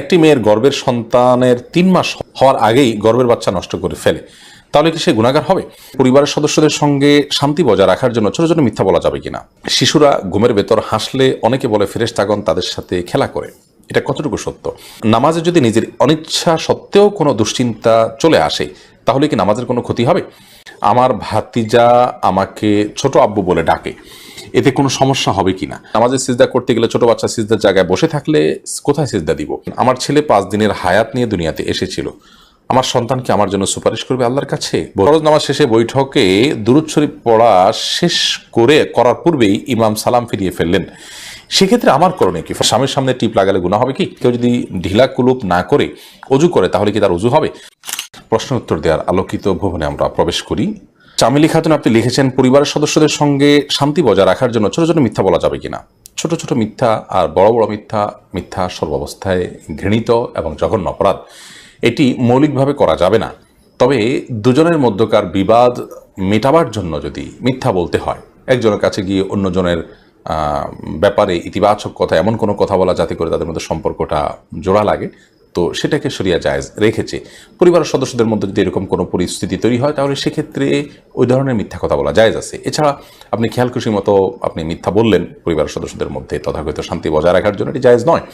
একটি মেয়ের গর্ভের সন্তানের ৩ মাস হওয়ার আগেই গর্ভের বাচ্চা নষ্ট করে ফেলে, তাহলে কি সে গুনাহগার হবে? পরিবারের সদস্যদের সঙ্গে শান্তি বজায় রাখার জন্য ছোট ছোট মিথ্যা বলা যাবে কিনা? শিশুরা ঘুমের ভেতর হাসলে অনেকে বলে ফেরেশতাগণ তাদের সাথে খেলা করে, এটা কতটুকু সত্য? নামাজে যদি নিজের অনিচ্ছা সত্ত্বেও কোনো দুশ্চিন্তা চলে আসে, তাহলে কি নামাজের কোনো ক্ষতি হবে? আমার ভাতিজা আমাকে ছোট আব্বু বলে ডাকে, এতে কোনো সমস্যা হবে কিনা? নামাজে সিজদা করতে গেলে ছোট বাচ্চা সিজদার জায়গায় বসে থাকলে কোথায় সিজদা দিব? আমার ছেলে 5 দিনের হায়াত নিয়ে দুনিয়াতে এসেছিল, আমার সন্তানকে আমার জন্য সুপারিশ করবে আল্লাহর কাছে? ফরজ নামাজ শেষে বৈঠকে দুরূদ শরীফ পড়া শেষ করার পূর্বেই ইমাম সালাম ফিরিয়ে ফেললেন, সেক্ষেত্রে আমার করণীয় কি? স্বামীর সামনে টিপ লাগালে গুনাহ হবে কি? কেউ যদি ঢিলা কুলুপ না করে অজু করে, তাহলে কি তার অজু হবে? প্রশ্ন উত্তর দেওয়ার আলোকিত ভবনে আমরা প্রবেশ করি। চামেলি খাতুন আপনি লিখেছেন, পরিবারের সদস্যদের সঙ্গে শান্তি বজায় রাখার জন্য ছোট ছোট মিথ্যা বলা যাবে কিনা? ছোট ছোট মিথ্যা আর বড় বড় মিথ্যা সর্বাবস্থায় ঘৃণিত এবং জঘন্য অপরাধ, এটি মৌলিকভাবে করা যাবে না। তবে দুজনের মধ্যকার বিবাদ মেটাবার জন্য যদি মিথ্যা বলতে হয়, একজনের কাছে গিয়ে অন্যজনের ব্যাপারে ইতিবাচক কথা, এমন কোনো কথা বলা যাতে করে তাদের মধ্যে সম্পর্কটা জোড়া লাগে, তো সেটাকে শরিয়া জায়েজ রেখেছে। পরিবারের সদস্যদের মধ্যে যদি এরকম কোনো পরিস্থিতি তৈরি হয়, তাহলে সেক্ষেত্রে ওই ধরনের মিথ্যা কথা বলা জায়েজ আছে। এছাড়া আপনি খেয়াল খুশি মতো আপনি মিথ্যা বললেন পরিবারের সদস্যদের মধ্যে তথাকথিত শান্তি বজায় রাখার জন্য, এটি জায়েজ নয়।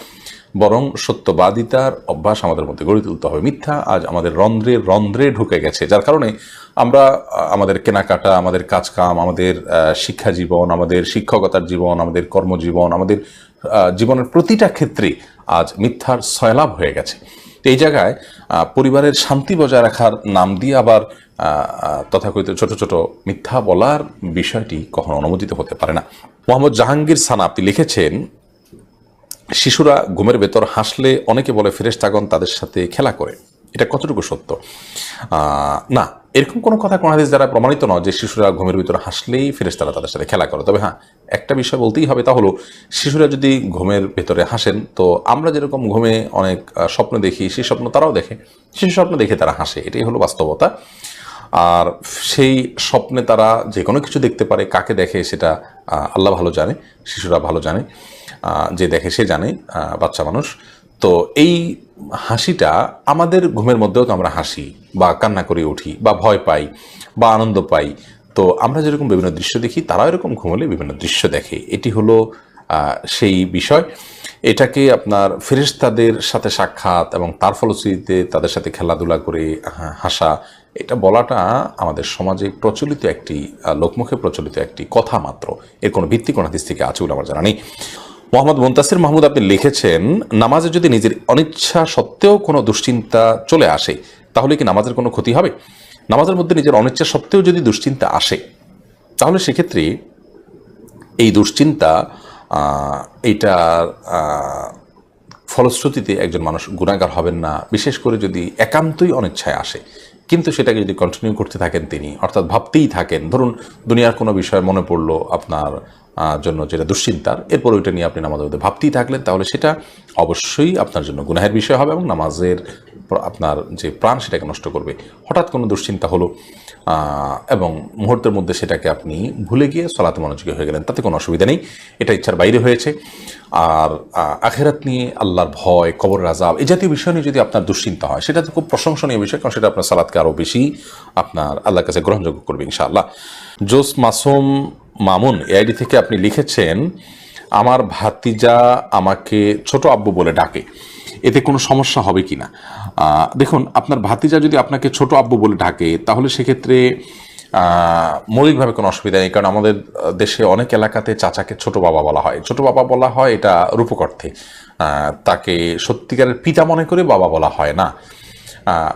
বরং সত্যবাদিতার অভ্যাস আমাদের মধ্যে গড়ে তুলতে হবে। মিথ্যা আজ আমাদের রন্ধ্রে ঢুকে গেছে, যার কারণে আমরা আমাদের কেনাকাটা, আমাদের কাজকাম, আমাদের শিক্ষা জীবন, আমাদের শিক্ষকতার জীবন, আমাদের কর্মজীবন, আমাদের জীবনের প্রতিটা ক্ষেত্রে আজ মিথ্যার সয়লাভ হয়ে গেছে। এই জায়গায় পরিবারের শান্তি বজায় রাখার নাম দিয়ে আবার তথাকথিত ছোট ছোট মিথ্যা বলার বিষয়টি কখনো অনুমোদিত হতে পারে না। মোহাম্মদ জাহাঙ্গীর সানা আপনি লিখেছেন, শিশুরা ঘুমের ভেতর হাসলে অনেকে বলে ফেরেশতাগণ তাদের সাথে খেলা করে, এটা কতটুকু সত্য? না, এরকম কোনো কথা কোন হাদিস দ্বারা প্রমাণিত নয় যে শিশুরা ঘুমের ভিতরে হাসলেই ফেরেশতারা তাদের সাথে খেলা করে। তবে হ্যাঁ, একটা বিষয় বলতেই হবে, তা হলো শিশুরা যদি ঘুমের ভেতরে হাসেন, তো আমরা যেরকম ঘুমে অনেক স্বপ্ন দেখি, সেই স্বপ্ন তারাও দেখে, সেই স্বপ্ন দেখে তারা হাসে, এটাই হলো বাস্তবতা। আর সেই স্বপ্নে তারা যে কোনো কিছু দেখতে পারে, কাকে দেখে সেটা আল্লাহ ভালো জানে, শিশুরা ভালো জানে, যে দেখে সে জানে, বাচ্চা মানুষ। তো এই হাসিটা আমাদের ঘুমের মধ্যেও তো আমরা হাসি বা কান্না করে উঠি বা ভয় পাই বা আনন্দ পাই। তো আমরা যেরকম বিভিন্ন দৃশ্য দেখি, তারাও এরকম ঘুমলে বিভিন্ন দৃশ্য দেখে, এটি হলো সেই বিষয়। এটাকে আপনার ফেরেশতাদের সাথে সাক্ষাৎ এবং তার ফলশ্রুতিতে তাদের সাথে খেলাধুলা করে হাসা, এটা বলাটা আমাদের সমাজে প্রচলিত একটি লোকমুখে প্রচলিত একটি কথা মাত্র, এর কোনো ভিত্তি কোন হাদিস থেকে আছে বলে আমার জানা নেই। মোহাম্মদ মুনতাসির মাহমুদ আপনি লিখেছেন, নামাজে যদি নিজের অনিচ্ছা সত্ত্বেও কোনো দুশ্চিন্তা চলে আসে, তাহলে কি নামাজের কোনো ক্ষতি হবে? নামাজের মধ্যে নিজের অনিচ্ছা সত্ত্বেও যদি দুশ্চিন্তা আসে, তাহলে সেক্ষেত্রে এই দুশ্চিন্তা এইটার ফলশ্রুতিতে একজন মানুষ গুনাহগার হবেন না, বিশেষ করে যদি একান্তই অনিচ্ছায় আসে, কিন্তু সেটাকে যদি কন্টিনিউ করতে থাকেন তিনি, অর্থাৎ ভাবতেই থাকেন, ধরুন দুনিয়ার কোনো বিষয় মনে পড়লো আপনার জন্য যেটা দুশ্চিন্তার, এরপর ওইটা নিয়ে আপনি নামাজের মধ্যে ভাবতেই থাকলেন, তাহলে সেটা অবশ্যই আপনার জন্য গুনাহের বিষয় হবে এবং নামাজের আপনার যে প্রাণ সেটাকে নষ্ট করবে। হঠাৎ কোনো দুশ্চিন্তা হলো এবং মুহূর্তের মধ্যে সেটাকে আপনি ভুলে গিয়ে সলাতে মনোযোগী হয়ে গেলেন, তাতে কোনো অসুবিধা নেই, এটা ইচ্ছার বাইরে হয়েছে। আর আখিরাত নিয়ে, আল্লাহর ভয়, কবর আযাব, এই জাতীয় বিষয় নিয়ে যদি আপনার দুশ্চিন্তা হয়, সেটা তো খুব প্রশংসনীয় বিষয়, কারণ সেটা আপনার সালাতকে আরও বেশি আপনার আল্লাহর কাছে গ্রহণযোগ্য করবে ইনশাআল্লাহ। জোস মাসুম মামুন এআইডি থেকে আপনি লিখেছেন, আমার ভাতিজা আমাকে ছোট আব্বু বলে ডাকে, এতে কোনো সমস্যা হবে কি না? দেখুন, আপনার ভাতিজা যদি আপনাকে ছোট আব্বু বলে ডাকে, তাহলে সেক্ষেত্রে মৌলিকভাবে কোনো অসুবিধা নেই, কারণ আমাদের দেশে অনেক এলাকাতে চাচাকে ছোট বাবা বলা হয়। ছোট বাবা বলা হয় এটা রূপক অর্থে, তাকে সত্যিকারের পিতা মনে করে বাবা বলা হয় না।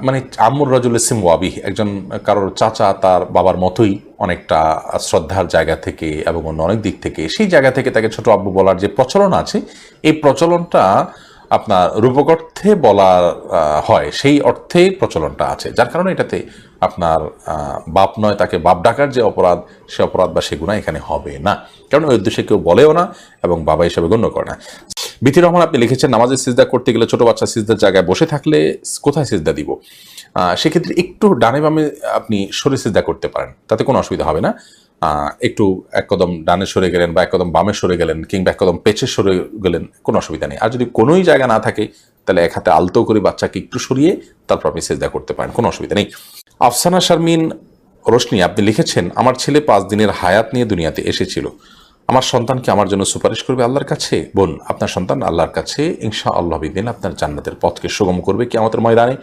মানে আম্মুর রাজুল ইসিম ওয়াবি, একজন কারোর চাচা তার বাবার মতোই অনেকটা শ্রদ্ধার জায়গা থেকে এবং অন্য অনেক দিক থেকে, সেই জায়গা থেকে তাকে ছোট আব্বু বলার যে প্রচলন আছে, এই প্রচলনটা আপনার রূপক অর্থে বলা হয়, সেই অর্থেই প্রচলনটা আছে, যার কারণে এটাতে আপনার বাপ নয় তাকে বাপ ডাকার যে অপরাধ, সে অপরাধ বা সে গুনাহ এখানে হবে না, কারণ ওই উদ্দেশ্যে কেউ বলেও না এবং বাবা হিসেবে গণ্য করে না। বিথির রহমান আপনি লিখেছেন, নামাজে সিজদা করতে গেলে ছোট বাচ্চা সিজদার জায়গায় বসে থাকলে কোথায় সিজদা দিব? সেক্ষেত্রে একটু ডানে বামে আপনি সরে সিজদা করতে পারেন, তাতে কোনো অসুবিধা হবে না। একটু এক কদম ডানে সরে গেলেন বা এক কদম বামে সরে গেলেন কিংবা এক কদম পেছে সরে গেলেন, কোনো অসুবিধা নেই। আর যদি কোনোই জায়গা না থাকে তাহলে এক হাতে আলতো করে বাচ্চাকে একটু সরিয়ে তারপর আপনি সেজদা করতে পারেন, কোনো অসুবিধা নেই। আফসানা শারমিন রোশনি আপনি লিখেছেন, আমার ছেলে 5 দিনের হায়াত নিয়ে দুনিয়াতে এসেছিল, আমার সন্তানকে আমার জন্য সুপারিশ করবে আল্লাহর কাছে? বোন, আপনার সন্তান আল্লাহর কাছে ইনশাআল্লাহ বিদিন আপনার জান্নাতের পথকে সুগম করবে কিয়ামতের ময়দানে,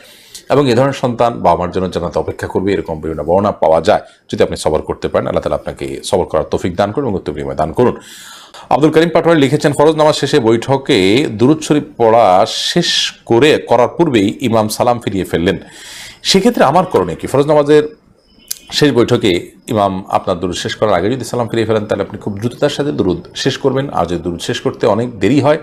এবং এ ধরনের সন্তান বাবা মার জন্য জান্নাতে অপেক্ষা করবে, এরকম বিভিন্ন বর্ণনা পাওয়া যায়। যদি আপনি সবর করতে পারেন, আল্লাহ তাআলা আপনাকে সবর করার তৌফিক দান করুন এবং উত্তম বিনিময় দান করুন। আব্দুল করিম পাটোয়ারি লিখেছেন, ফরজ নামাজ শেষে বৈঠকে দুরূদ শরীফ পড়া শেষ করার পূর্বেই ইমাম সালাম ফিরিয়ে ফেললেন, সেক্ষেত্রে আমার করণীয় কি? ফরজ নামাজের শেষ বৈঠকে ইমাম আপনার দুরুদ শেষ করার আগে যদি সালাম ফিরিয়ে ফেলেন তাহলে আপনি খুব দ্রুততার সাথে দুরুদ শেষ করবেন। আর যদি দুরুদ শেষ করতে অনেক দেরি হয়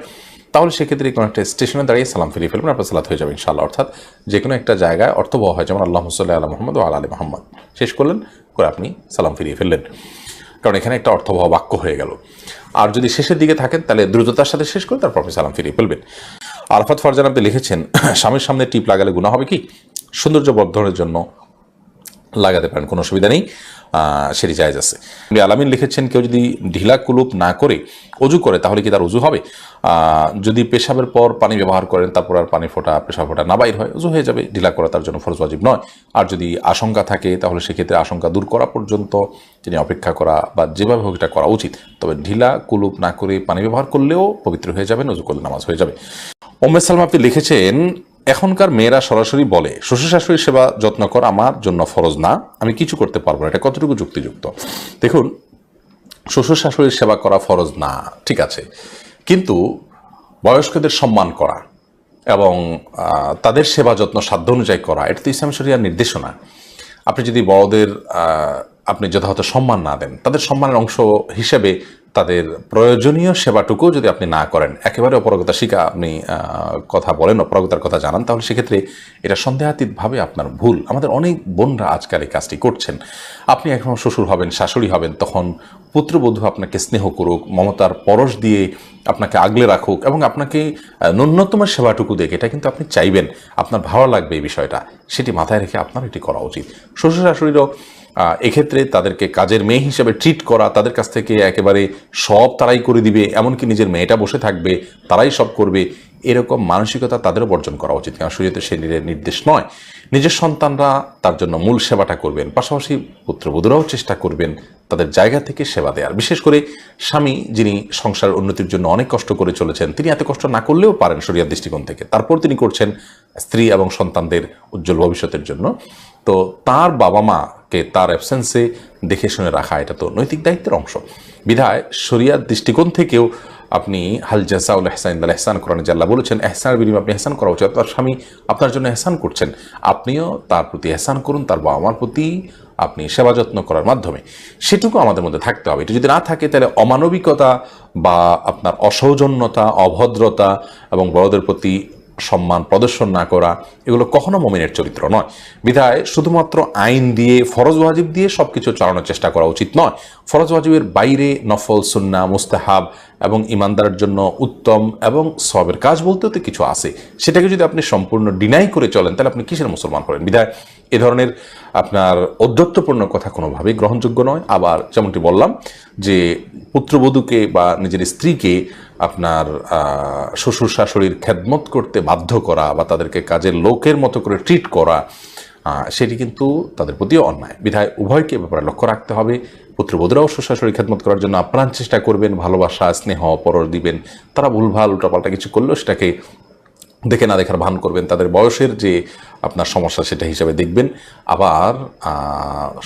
তাহলে সেক্ষেত্রে কোনো একটা স্টেশনে দাঁড়িয়ে সালাম ফিরিয়ে ফেলবেন, আপনার সালাত হয়ে যাবে ইনশাআল্লাহ। অর্থাৎ যে কোনো একটা জায়গায় অর্থবহ হয়, যেমন আল্লাহুম্মা সাল্লি আলা মুহাম্মদ ওয়া আলা আলি মুহাম্মদ শেষ করলেন, করে আপনি সালাম ফিরিয়ে ফেললেন, কারণ এখানে একটা অর্থবহ বাক্য হয়ে গেল। আর যদি শেষের দিকে থাকেন তাহলে দ্রুততার সাথে শেষ করে তারপর আপনি সালাম ফিরিয়ে ফেলবেন। আরাফাত ফারজান আপনি লিখেছেন, স্বামীর সামনে টিপ লাগালে গুনাহ হবে কি? সৌন্দর্য বর্ধনের জন্য লাগাতে পারেন, কোনো অসুবিধা নেই, সেটি জায়েজ আছে। আলামিন লিখেছেন, কেউ যদি ঢিলা কুলুপ না করে অজু করে তাহলে কি তার অজু হবে? যদি পেশাবের পর পানি ব্যবহার করেন তারপর আর পানি ফোটা পেশাব ফোটা না বাইর হয়, অজু হয়ে যাবে, ঢিলা করা তার জন্য ফরজ ওয়াজিব নয়। আর যদি আশঙ্কা থাকে তাহলে সেক্ষেত্রে আশঙ্কা দূর করা পর্যন্ত তিনি অপেক্ষা করা বা যেভাবে হোক এটা করা উচিত। তবে ঢিলা কুলুপ না করে পানি ব্যবহার করলেও পবিত্র হয়ে যাবেন, অজু করলে নামাজ হয়ে যাবে। উম্মে সালমা আপনি লিখেছেন, এখনকার মেয়েরা সরাসরি বলে শ্বশুর শাশুড়ির সেবা যত্ন করা আমার জন্য ফরজ না, আমি কিছু করতে পারবো না, এটা কতটুকু যুক্তিযুক্ত? দেখুন, শ্বশুর শাশুড়ির সেবা করা ফরজ না, ঠিক আছে, কিন্তু বয়স্কদের সম্মান করা এবং তাদের সেবা যত্ন সাধ্য অনুযায়ী করা, এটা তো ইসলাম শরিয়ার নির্দেশনা। আপনি যদি বড়দের আপনি যথাযথ সম্মান না দেন, তাদের সম্মানের অংশ হিসেবে তাদের প্রয়োজনীয় সেবাটুকু যদি আপনি না করেন, একেবারে অপারগতা শিখা আপনি কথা বলেন, অপারগতার কথা জানান, তাহলে সেক্ষেত্রে এটা সন্দেহাতীতভাবে আপনার ভুল। আমাদের অনেক বোনরা আজকাল এই কাজটি করছেন। আপনি এখন শ্বশুর হবেন, শাশুড়ি হবেন, তখন পুত্রবধূ আপনাকে স্নেহ করুক, মমতার পরশ দিয়ে আপনাকে আগলে রাখুক এবং আপনাকে ন্যূনতম সেবাটুকু দেখে, এটা কিন্তু আপনি চাইবেন, আপনার ভালো লাগবে এই বিষয়টা, সেটি মাথায় রেখে আপনার এটি করা উচিত। শ্বশুর শাশুড়িরও এক্ষেত্রে তাদেরকে কাজের মেয়ে হিসেবে ট্রিট করা, তাদের কাছ থেকে একেবারে সব তারাই করে দিবে, এমনকি নিজের মেয়েটা বসে থাকবে তারাই সব করবে, এরকম মানসিকতা তাদেরও বর্জন করা উচিত। কারণ শরীয়তে সে নির্দেশ নয়। নিজের সন্তানরা তার জন্য মূল সেবাটা করবেন, পাশাপাশি পুত্রবধূরাও চেষ্টা করবেন তাদের জায়গা থেকে সেবা দেওয়ার। বিশেষ করে স্বামী যিনি সংসার উন্নতির জন্য অনেক কষ্ট করে চলেছেন, তিনি এত কষ্ট না করলেও পারেন শরিয়ার দৃষ্টিকোণ থেকে, তারপর তিনি করছেন স্ত্রী এবং সন্তানদের উজ্জ্বল ভবিষ্যতের জন্য। তো তার বাবা মাকে তার অ্যাবসেন্সে দেখে শুনে রাখা, এটা তো নৈতিক দায়িত্বের অংশ। বিধায় শরিয়ার দৃষ্টিকোণ থেকেও আপনি হাল জাযাউল ইহসান ইল্লাল ইহসান, কোরআনে যে আল্লাহ বলেছেন এহসানের বিনিময়ে আপনি এহসান করা উচিত। তার স্বামী আপনার জন্য এহসান করছেন, আপনিও তার প্রতি এহসান করুন, তার বাবা মার প্রতি আপনি সেবা যত্ন করার মাধ্যমে। সেটুকু আমাদের মধ্যে থাকতে হবে। এটা যদি না থাকে তাহলে অমানবিকতা বা আপনার অসৌজন্যতা, অভদ্রতা এবং বড়দের প্রতি সম্মান প্রদর্শন না করা, এগুলো কখনো মুমিনের চরিত্র নয়। বিধায় শুধুমাত্র আইন দিয়ে, ফরজ ওয়াজিব দিয়ে সব কিছু চালানোর চেষ্টা করা উচিত নয়। ফরজ ওয়াজিবের বাইরে নফল, সুন্নাহ, মুস্তাহাব এবং ইমানদারের জন্য উত্তম এবং সওয়াবের কাজ বলতেও তো কিছু আছে, সেটাকে যদি আপনি সম্পূর্ণ ডিনাই করে চলেন তাহলে আপনি কিসের মুসলমান হলেন? বিধায় এ ধরনের আপনার ঔদ্ধত্যপূর্ণ কথা কোনোভাবেই গ্রহণযোগ্য নয়। আবার যেমনটি বললাম যে পুত্রবধূকে বা নিজের স্ত্রীকে আপনার শ্বশুর শাশুড়ির খেদমত করতে বাধ্য করা বা তাদেরকে কাজের লোকের মতো করে ট্রিট করা, সেটি কিন্তু তাদের প্রতিও অন্যায়। বিধায় উভয়কে ব্যাপারে লক্ষ্য রাখতে হবে। পুত্রবধূরাও শ্বশুর শাশুড়ির খেদমত করার জন্য আপ্রাণ চেষ্টা করবেন, ভালোবাসা স্নেহ পরশ দিবেন। তারা ভুলভাল উল্টাপাল্টা কিছু করলেও সেটাকে দেখে না দেখার ভান করবেন, তাদের বয়সের যে আপনার সমস্যা সেটা হিসাবে দেখবেন। আবার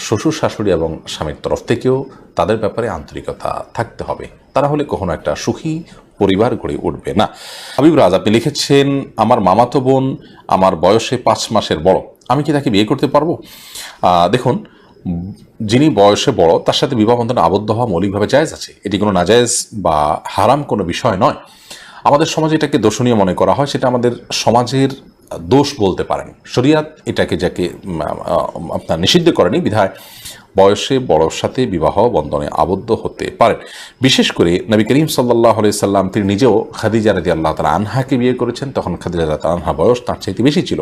শ্বশুর শাশুড়ি এবং স্বামীর তরফ থেকেও তাদের ব্যাপারে আন্তরিকতা থাকতে হবে, তারা হলে কখনো একটা সুখী পরিবার গড়ে উঠবে না। হাবিব রাজ আপনি লিখেছেন, আমার মামাতো বোন আমার বয়সে 5 মাসের বড়, আমি কি তাকে বিয়ে করতে পারবো? দেখুন, যিনি বয়সে বড় তার সাথে বিবাহ বন্ধনে আবদ্ধ হওয়া মৌলিকভাবে জায়েজ আছে, এটি কোনো নাজায়েজ বা হারাম কোনো বিষয় নয়। আমাদের সমাজে এটাকে দোষণীয় মনে করা হয়, সেটা আমাদের সমাজের দোষ বলতে পারেন। শরিয়াত এটাকে যাকে আপনার নিষিদ্ধ করেনি, বিধায় বয়সে বড়র সাথে বিবাহ বন্ধনে আবদ্ধ হতে পারেন। বিশেষ করে নবী করিম সাল্লাল্লাহু আলাইহি সাল্লাম তিনি নিজেও খাদিজা রাদিয়াল্লাহু তাআলা আনহাকে বিয়ে করেছেন, তখন খাদিজা রাদিয়াল্লাহু তাআলা আনহা বয়স তার চাইতে বেশি ছিল।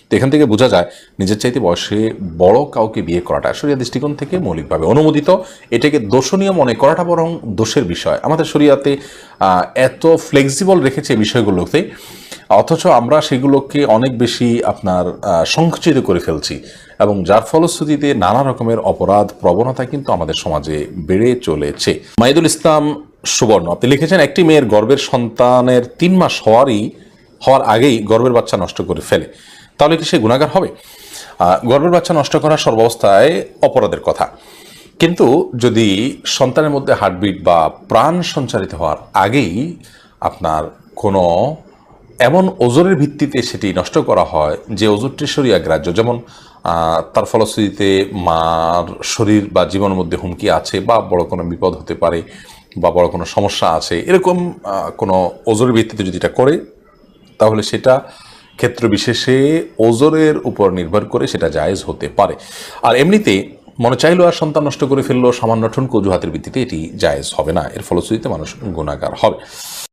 তো এখান থেকে বোঝা যায় নিজের চাইতে বয়সে বড় কাউকে বিয়ে করাটা শরিয়া দৃষ্টিকোণ থেকে মৌলিকভাবে অনুমোদিত। এটাকে দোষণীয় মনে করাটা বরং দোষের বিষয়। আমাদের শরিয়াতে এত ফ্লেক্সিবল রেখেছে এই বিষয়গুলোতে, অথচ আমরা সেগুলোকে অনেক বেশি আপনার সংকুচিত করে ফেলছি, এবং যার ফলশ্রুতিতে নানা রকমের অপরাধ প্রবণতা কিন্তু আমাদের সমাজে বেড়ে চলেছে। মাইদুল ইসলাম সুবর্ণ আপনি লিখেছেন, একটি মেয়ের গর্ভের সন্তানের 3 মাস হওয়ার আগেই গর্ভের বাচ্চা নষ্ট করে ফেলে, তাহলে কি সে গুনাহগার হবে? গর্ভের বাচ্চা নষ্ট করা সর্বাবস্থায় অপরাধের কথা, কিন্তু যদি সন্তানের মধ্যে হার্টবিট বা প্রাণ সঞ্চারিত হওয়ার আগেই আপনার কোনো এমন ওজরের ভিত্তিতে সেটি নষ্ট করা হয় যে ওজরটি শরিয়া গ্রাহ্য, যেমন তার ফলশ্রুতিতে মার শরীর বা জীবনের মধ্যে হুমকি আছে, বা বড় কোনো বিপদ হতে পারে, বা বড় কোনো সমস্যা আছে, এরকম কোনো ওজরের ভিত্তিতে যদি এটা করে, তাহলে সেটা ক্ষেত্র বিশেষে ওজরের উপর নির্ভর করে সেটা জায়েজ হতে পারে। আর এমনিতে মনে চাইলো আর সন্তান নষ্ট করে ফেললো সামান্য ঠুনকো অজুহাতের ভিত্তিতে, এটি জায়েজ হবে না, এর ফলশ্রুতিতে মানুষ গুনাহগার হবে।